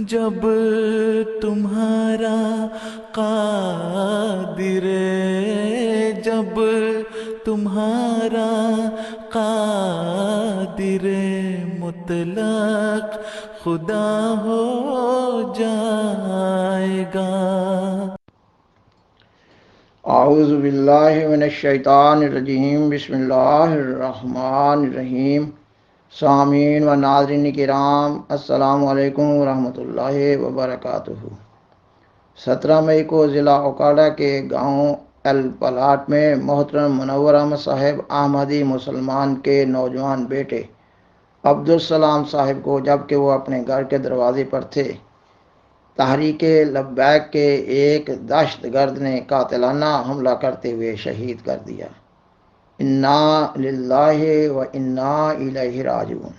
جب تمہارا قادر، جب تمہارا قادر مطلق خدا ہو جائے گا۔ اعوذ باللہ من الشیطان الرجیم، بسم اللہ الرحمن الرحیم۔ سامعین و ناظرین کرام، السلام علیکم ورحمۃ اللہ وبرکاتہ۔ 17 مئی کو ضلع اوکاڑہ کے گاؤں ایل پلاٹ میں محترم منور احمد صاحب احمدی مسلمان کے نوجوان بیٹے عبدالسلام صاحب کو جبکہ وہ اپنے گھر کے دروازے پر تھے، تحریک لبیک کے ایک دہشت گرد نے قاتلانہ حملہ کرتے ہوئے شہید کر دیا۔ انا للہ و انا الیہ راجعون۔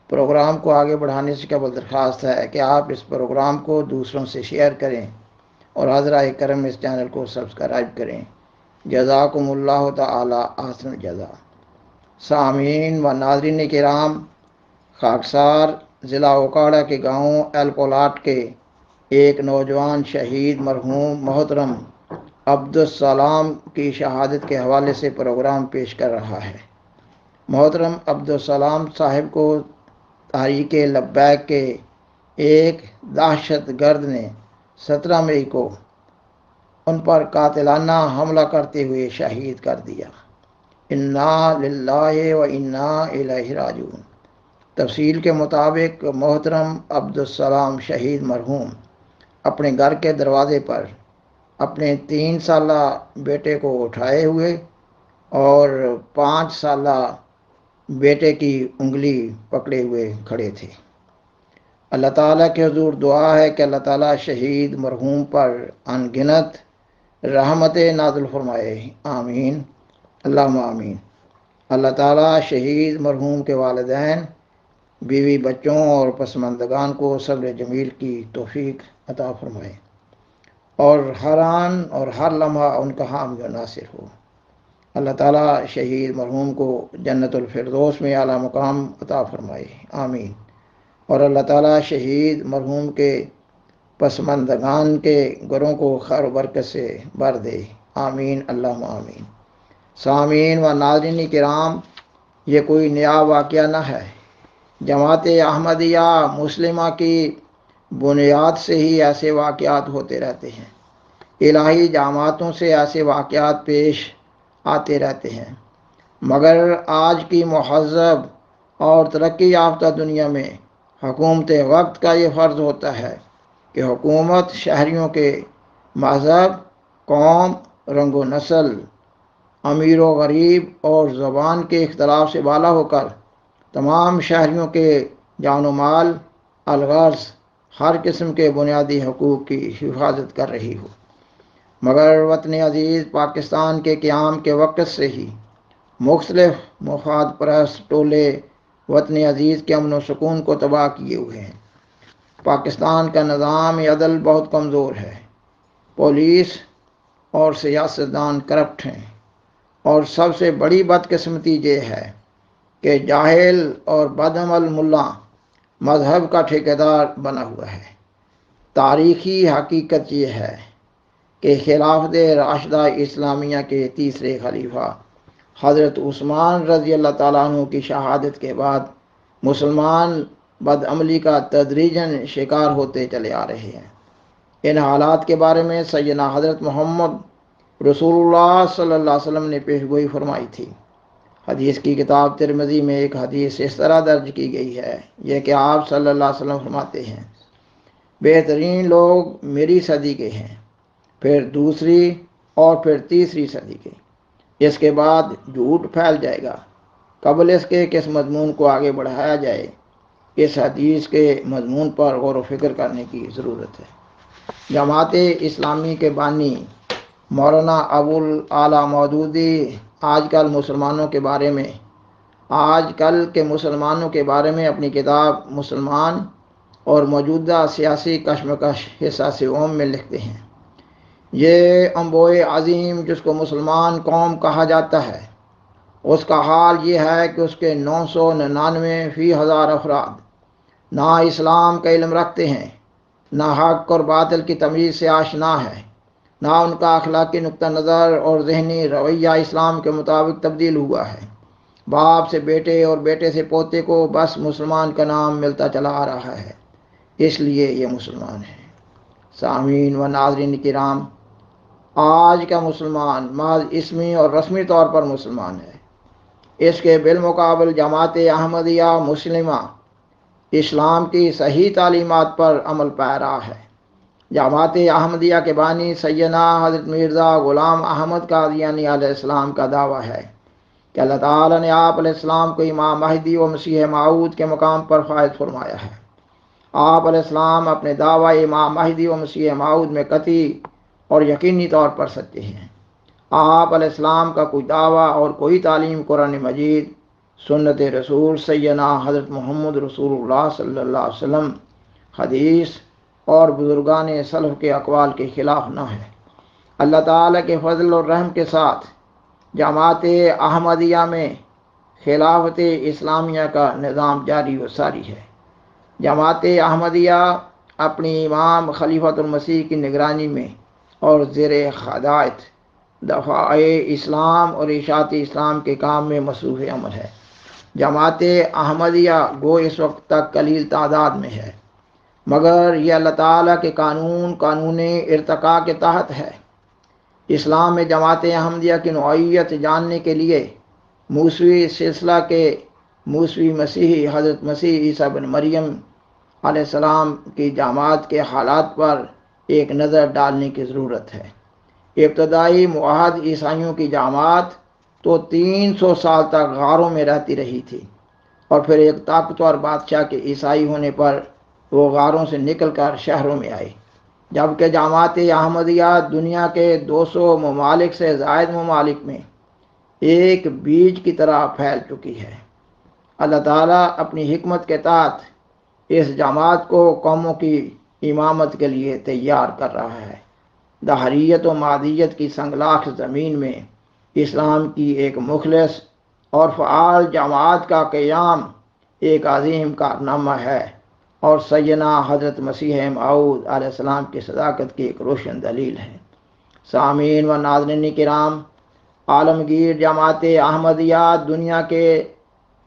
پروگرام کو آگے بڑھانے سے قبل درخواست ہے کہ آپ اس پروگرام کو دوسروں سے شیئر کریں اور حضرہ کرم اس چینل کو سبسکرائب کریں۔ جزاکم اللہ تعالی احسن الجزا۔ سامعین و ناظرین کرام، خاکسار ضلع اوکاڑہ کے گاؤں ایل پلاٹ کے ایک نوجوان شہید مرحوم محترم عبدالسلام کی شہادت کے حوالے سے پروگرام پیش کر رہا ہے۔ محترم عبدالسلام صاحب کو تحریک لبیک کے ایک دہشت گرد نے 17 مئی کو ان پر قاتلانہ حملہ کرتے ہوئے شہید کر دیا۔ انا للہ و انا الیہ راجعون۔ تفصیل کے مطابق محترم عبدالسلام شہید مرحوم اپنے گھر کے دروازے پر اپنے 3 سالہ بیٹے کو اٹھائے ہوئے اور 5 سالہ بیٹے کی انگلی پکڑے ہوئے کھڑے تھے۔ اللہ تعالیٰ کے حضور دعا ہے کہ اللہ تعالیٰ شہید مرحوم پر ان گنت رحمت نازل فرمائے، آمین اللہم آمین۔ اللہ تعالیٰ شہید مرحوم کے والدین، بیوی، بچوں اور پسماندگان کو صبر جمیل کی توفیق عطا فرمائے اور ہر آن اور ہر لمحہ ان کا حامی و ناصر ہو۔ اللہ تعالیٰ شہید مرحوم کو جنت الفردوس میں اعلیٰ مقام عطا فرمائے، آمین۔ اور اللہ تعالیٰ شہید مرحوم کے پسماندگان کے گھروں کو خیر و برکت سے بھر دے، آمین اللہم آمین۔ سامعین و ناظرین کرام، یہ کوئی نیا واقعہ نہ ہے۔ جماعت احمدیہ مسلمہ کی بنیاد سے ہی ایسے واقعات ہوتے رہتے ہیں۔ الہی جماعتوں سے ایسے واقعات پیش آتے رہتے ہیں، مگر آج کی مہذب اور ترقی یافتہ دنیا میں حکومت وقت کا یہ فرض ہوتا ہے کہ حکومت شہریوں کے مذہب، قوم، رنگ و نسل، امیر و غریب اور زبان کے اختلاف سے بالا ہو کر تمام شہریوں کے جان و مال، الغرض ہر قسم کے بنیادی حقوق کی حفاظت کر رہی ہو۔ مگر وطن عزیز پاکستان کے قیام کے وقت سے ہی مختلف مفاد پرست ٹولے وطن عزیز کے امن و سکون کو تباہ کیے ہوئے ہیں۔ پاکستان کا نظام عدل بہت کمزور ہے، پولیس اور سیاستدان کرپٹ ہیں، اور سب سے بڑی بدقسمتی یہ ہے کہ جاہل اور بدعمل ملا مذہب کا ٹھیکیدار بنا ہوا ہے۔ تاریخی حقیقت یہ ہے کہ خلافت راشدہ اسلامیہ کے تیسرے خلیفہ حضرت عثمان رضی اللہ تعالیٰ عنہ کی شہادت کے بعد مسلمان بدعملی کا تدریجاً شکار ہوتے چلے آ رہے ہیں۔ ان حالات کے بارے میں سیدنا حضرت محمد رسول اللہ صلی اللہ علیہ وسلم نے پیشگوئی فرمائی تھی۔ حدیث کی کتاب ترمذی میں ایک حدیث اس طرح درج کی گئی ہے، یہ کہ آپ صلی اللہ علیہ وسلم فرماتے ہیں، بہترین لوگ میری صدی کے ہیں، پھر دوسری اور پھر تیسری صدی کے، اس کے بعد جھوٹ پھیل جائے گا۔ قبل اس کے کہ اس مضمون کو آگے بڑھایا جائے، اس حدیث کے مضمون پر غور و فکر کرنے کی ضرورت ہے۔ جماعت اسلامی کے بانی مولانا ابوالعالی مودودی آج کل کے مسلمانوں کے بارے میں اپنی کتاب مسلمان اور موجودہ سیاسی کشمکش حصہ سوم میں لکھتے ہیں، یہ انبوئے عظیم جس کو مسلمان قوم کہا جاتا ہے، اس کا حال یہ ہے کہ اس کے 999 فی ہزار افراد نہ اسلام کا علم رکھتے ہیں، نہ حق اور باطل کی تمیز سے آشنا ہے، نہ ان کا اخلاقی نقطہ نظر اور ذہنی رویہ اسلام کے مطابق تبدیل ہوا ہے۔ باپ سے بیٹے اور بیٹے سے پوتے کو بس مسلمان کا نام ملتا چلا آ رہا ہے، اس لیے یہ مسلمان ہے۔ سامعین و ناظرین کرام، آج کا مسلمان محض اسمی اور رسمی طور پر مسلمان ہے۔ اس کے بالمقابل جماعت احمدیہ مسلمہ اسلام کی صحیح تعلیمات پر عمل پیرا ہے۔ جماعت احمدیہ کے بانی سیدنا حضرت مرزا غلام احمد قادیانی علیہ السلام کا دعویٰ ہے کہ اللہ تعالیٰ نے آپ علیہ السلام کو امام مہدی و مسیح موعود کے مقام پر فائز فرمایا ہے۔ آپ علیہ السلام اپنے دعویٰ امام مہدی و مسیح موعود میں قطعی اور یقینی طور پر سچے ہیں۔ آپ علیہ السلام کا کوئی دعویٰ اور کوئی تعلیم قرآن مجید، سنت رسول سیدنا حضرت محمد رسول اللہ صلی اللہ علیہ وسلم، حدیث اور بزرگان سلف کے اقوال کے خلاف نہ ہے۔ اللہ تعالیٰ کے فضل اور رحم کے ساتھ جماعت احمدیہ میں خلافت اسلامیہ کا نظام جاری و ساری ہے۔ جماعت احمدیہ اپنی امام خلیفۃ المسیح کی نگرانی میں اور زیر قیادت دفاع اسلام اور اشاعت اسلام کے کام میں مصروف عمل ہے۔ جماعت احمدیہ گو اس وقت تک قلیل تعداد میں ہے، مگر یہ اللہ تعالیٰ کے قانون ارتقاء کے تحت ہے۔ اسلام میں جماعت احمدیہ کی نوعیت جاننے کے لیے موسوی سلسلہ کے موسوی مسیحی حضرت مسیح عیسیٰ بن مریم علیہ السلام کی جماعت کے حالات پر ایک نظر ڈالنے کی ضرورت ہے۔ ابتدائی موحد عیسائیوں کی جماعت تو 300 سال تک غاروں میں رہتی رہی تھی، اور پھر ایک طاقتور بادشاہ کے عیسائی ہونے پر وہ غاروں سے نکل کر شہروں میں آئے، جبکہ جماعت احمدیہ دنیا کے 200 ممالک سے زائد ممالک میں ایک بیج کی طرح پھیل چکی ہے۔ اللہ تعالیٰ اپنی حکمت کے تحت اس جماعت کو قوموں کی امامت کے لیے تیار کر رہا ہے۔ دہریت و مادیت کی سنگلاخ زمین میں اسلام کی ایک مخلص اور فعال جماعت کا قیام ایک عظیم کارنامہ ہے، اور سیدنا حضرت مسیح موعود علیہ السلام کی صداقت کی ایک روشن دلیل ہے۔ سامعین و ناظرین کرام، عالمگیر جماعت احمدیہ دنیا کے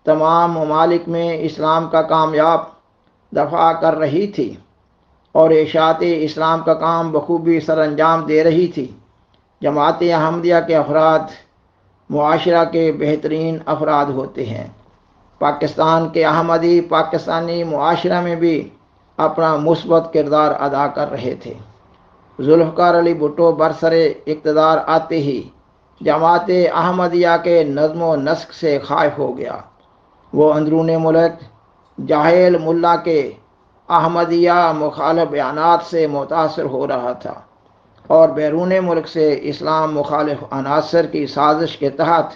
تمام ممالک میں اسلام کا کامیاب دفاع کر رہی تھی اور اشاعت اسلام کا کام بخوبی سر انجام دے رہی تھی۔ جماعت احمدیہ کے افراد معاشرہ کے بہترین افراد ہوتے ہیں۔ پاکستان کے احمدی پاکستانی معاشرہ میں بھی اپنا مثبت کردار ادا کر رہے تھے۔ ذوالفقار علی بھٹو برسر اقتدار آتے ہی جماعت احمدیہ کے نظم و نسق سے خائف ہو گیا۔ وہ اندرون ملک جاہل ملا کے احمدیہ مخالف بیانات سے متاثر ہو رہا تھا، اور بیرون ملک سے اسلام مخالف عناصر کی سازش کے تحت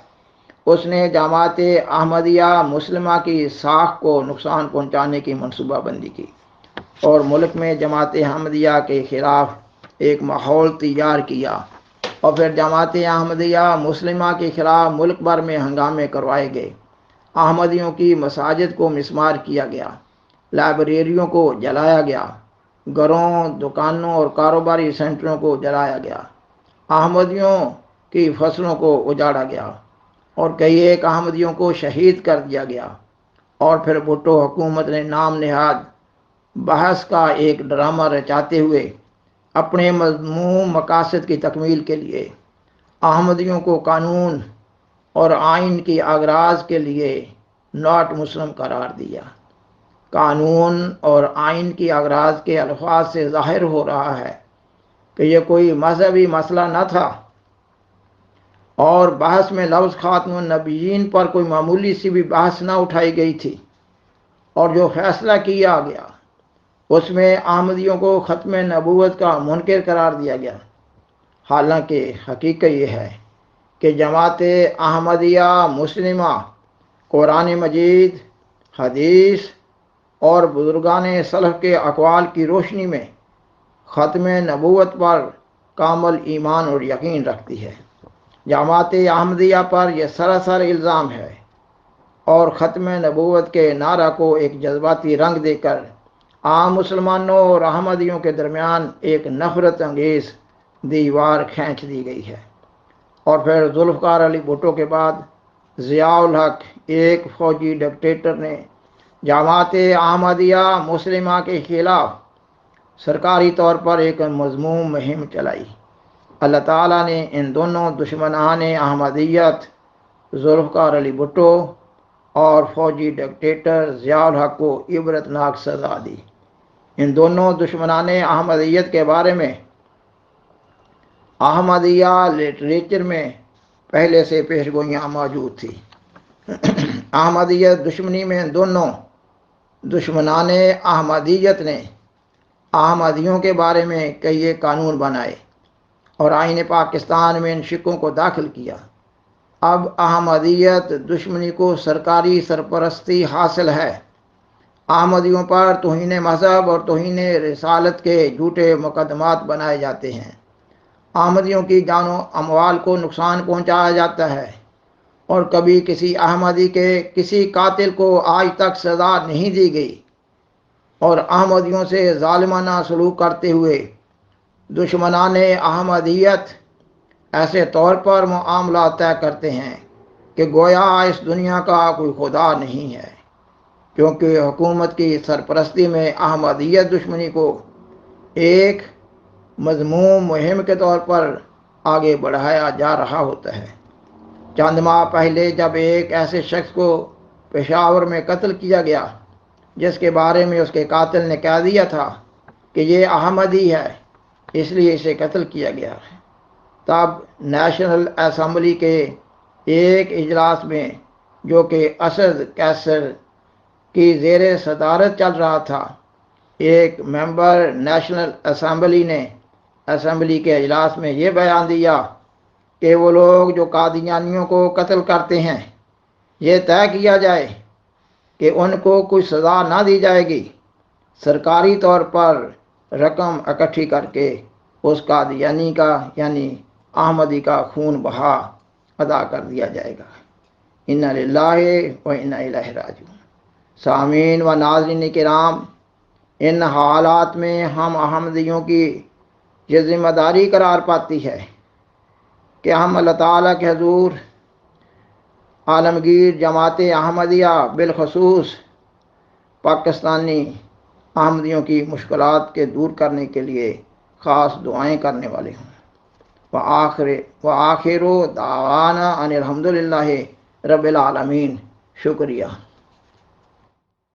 اس نے جماعت احمدیہ مسلمہ کی ساکھ کو نقصان پہنچانے کی منصوبہ بندی کی اور ملک میں جماعت احمدیہ کے خلاف ایک ماحول تیار کیا، اور پھر جماعت احمدیہ مسلمہ کے خلاف ملک بھر میں ہنگامے کروائے گئے۔ احمدیوں کی مساجد کو مسمار کیا گیا، لائبریریوں کو جلایا گیا، گھروں، دکانوں اور کاروباری سینٹروں کو جلایا گیا، احمدیوں کی فصلوں کو اجاڑا گیا، اور کئی ایک احمدیوں کو شہید کر دیا گیا۔ اور پھر بھٹو حکومت نے نام نہاد بحث کا ایک ڈرامہ رچاتے ہوئے اپنے مذموم مقاصد کی تکمیل کے لیے احمدیوں کو قانون اور آئین کی اغراض کے لیے ناٹ مسلم قرار دیا۔ قانون اور آئین کی اغراض کے الفاظ سے ظاہر ہو رہا ہے کہ یہ کوئی مذہبی مسئلہ نہ تھا، اور بحث میں لفظ خاتم النبیین پر کوئی معمولی سی بھی بحث نہ اٹھائی گئی تھی، اور جو فیصلہ کیا گیا اس میں احمدیوں کو ختم نبوت کا منکر قرار دیا گیا۔ حالانکہ حقیقت یہ ہے کہ جماعت احمدیہ مسلمہ قرآن مجید، حدیث اور بزرگان سلف کے اقوال کی روشنی میں ختم نبوت پر کامل ایمان اور یقین رکھتی ہے۔ جماعت احمدیہ پر یہ سراسر الزام ہے اور ختم نبوت کے نعرہ کو ایک جذباتی رنگ دے کر عام مسلمانوں اور احمدیوں کے درمیان ایک نفرت انگیز دیوار کھینچ دی گئی ہے۔ اور پھر ذوالفقار علی بھٹو کے بعد ضیاء الحق ایک فوجی ڈکٹیٹر نے جماعت احمدیہ مسلمہ کے خلاف سرکاری طور پر ایک مذموم مہم چلائی۔ اللہ تعالیٰ نے ان دونوں دشمنان احمدیت ذوالفقار علی بھٹو اور فوجی ڈکٹیٹر ضیاء الحق کو عبرتناک سزا دی۔ ان دونوں دشمنان احمدیت کے بارے میں احمدیہ لٹریچر میں پہلے سے پیشگوئیاں موجود تھی۔ احمدیت دشمنی میں دونوں دشمنان احمدیت نے احمدیوں کے بارے میں کئی قانون بنائے اور آئین پاکستان میں ان شکوں کو داخل کیا۔ اب احمدیت دشمنی کو سرکاری سرپرستی حاصل ہے۔ احمدیوں پر توہین مذہب اور توہین رسالت کے جھوٹے مقدمات بنائے جاتے ہیں۔ احمدیوں کی جان و اموال کو نقصان پہنچایا جاتا ہے، اور کبھی کسی احمدی کے کسی قاتل کو آج تک سزا نہیں دی گئی، اور احمدیوں سے ظالمانہ سلوک کرتے ہوئے دشمنان احمدیت ایسے طور پر معاملات طے کرتے ہیں کہ گویا اس دنیا کا کوئی خدا نہیں ہے، کیونکہ حکومت کی سرپرستی میں احمدیت دشمنی کو ایک مذموم مہم کے طور پر آگے بڑھایا جا رہا ہوتا ہے۔ چند ماہ پہلے جب ایک ایسے شخص کو پشاور میں قتل کیا گیا جس کے بارے میں اس کے قاتل نے کہہ دیا تھا کہ یہ احمدی ہے، اس لیے اسے قتل کیا گیا، تب نیشنل اسمبلی کے ایک اجلاس میں جو کہ اسد کیسر کی زیر صدارت چل رہا تھا، ایک ممبر نیشنل اسمبلی نے اسمبلی کے اجلاس میں یہ بیان دیا کہ وہ لوگ جو قادیانیوں کو قتل کرتے ہیں، یہ طے کیا جائے کہ ان کو کوئی سزا نہ دی جائے گی، سرکاری طور پر رقم اکٹھی کر کے اس قادیانی کا یعنی احمدی کا خون بہا ادا کر دیا جائے گا۔ انا للہ و انا الیہ راجعون۔ سامعین و ناظرین کرام، ان حالات میں ہم احمدیوں کی یہ ذمہ داری قرار پاتی ہے کہ ہم اللہ تعالیٰ کے حضور عالمگیر جماعت احمدیہ بالخصوص پاکستانی احمدیوں کی مشکلات کے دور کرنے کے لیے خاص دعائیں کرنے والے ہوں۔ وآخر دعوانا ان الحمدللہ رب العالمین۔ شکریہ۔